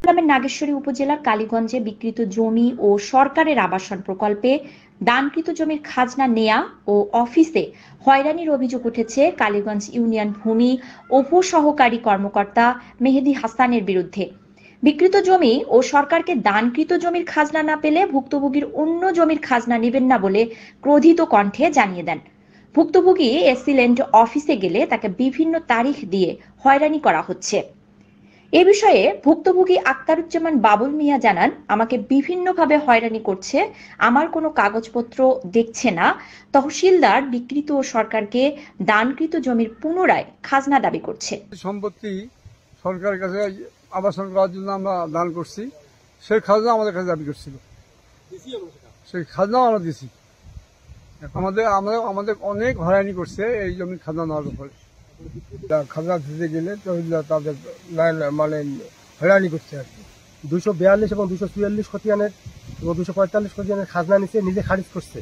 চট্টগ্রামের নাগেশ্বরী উপজেলার কালীগঞ্জে বিক্রিত জমি ও সরকারের আবাসন প্রকল্পে দানকৃত জমির খাজনা নেয়া ও অফিসে হয়রানির অভিযোগ উঠেছে কালীগঞ্জ ইউনিয়ন ভূমি উপসহকারী কর্মকর্তা মেহেদী হাসানের বিরুদ্ধে। বিক্রিত জমি ও সরকারকে দানকৃত জমির খাজনা না পেলে ভুক্তভোগীর অন্য জমির খাজনা নেবেন না বলে ক্রোধিত কণ্ঠে জানিয়ে দেন। ভুক্তভোগী এসিল্যান্ড অফিসে গেলে তাকে বিভিন্ন তারিখ দিয়ে হয়রানি করা হচ্ছে। এ বিষয়ে ভুক্তভোগী আক্তারুজ্জামান বাবুল মিয়া জানান, আমাকে বিভিন্নভাবে হয়রানি করছে, আমার কোনো কাগজপত্র দেখছে না। তহসিলদার বিক্রিত ও সরকারকে দানকৃত জমির পুনরায় খাজনা দাবি করছে। সম্পত্তি সরকারের কাছে আবাসন করার জন্য আমরা দান করছি, সেই খাজনা আমাদের কাছে দাবি করছিল, সেই খাজনা আমরা দিছি। আমাদের অনেক হয়রানি করছে এই জমির খাজনা নেওয়ার ব্যাপারে। খাজনা দিতে গেলে তাদের মানে হয়রানি করছে আর কি। 242 এবং 244 খতিয়ানের এবং 245 খতিয়ানের খাজনা নিচে নিজে খারিজ করছে,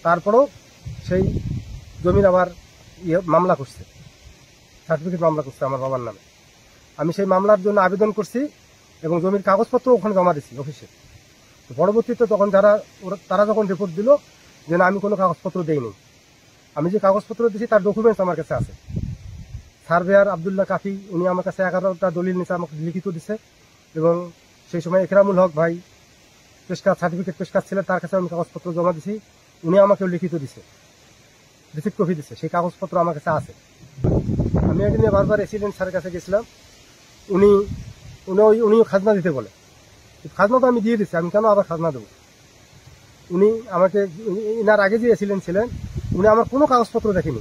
তারপরেও সেই জমির আবার মামলা করছে, সার্টিফিকেট মামলা করছে আমার বাবার নামে। আমি সেই মামলার জন্য আবেদন করছি এবং জমির কাগজপত্র ওখানে জমা দিচ্ছি অফিসে। পরবর্তীতে তখন তারা যখন রিপোর্ট দিল যে না, আমি কোনো কাগজপত্র দেইনি, আমি যে কাগজপত্র দিয়েছি তার ডকুমেন্টস আমার কাছে আছে। সার্ভেয়ার আব্দুল্লাহ কাফি উনি আমার কাছে 11টা দলিল নিচে আমাকে লিখিত দিছে এবং সেই সময় একরামুল হক ভাই পেশকার সার্টিফিকেট পেশকার ছিলেন, তার কাছে আমি কাগজপত্র জমা দিছি, উনি আমাকে লিখিত দিছে, রিসিপ্ট কপি দিছে, সেই কাগজপত্র আমার কাছে আছে। আমি একদিন বারবার এসিডেন্ট স্যারের কাছে গেছিলাম, উনিও খাজনা দিতে বলে। খাজনা তো আমি দিয়ে দিচ্ছি, আমি কেন আবার খাজনা দেবো? উনি আমাকে, এনার আগে যে এসিডেন্ট ছিলেন উনি আমার কোনো কাগজপত্র দেখেনি।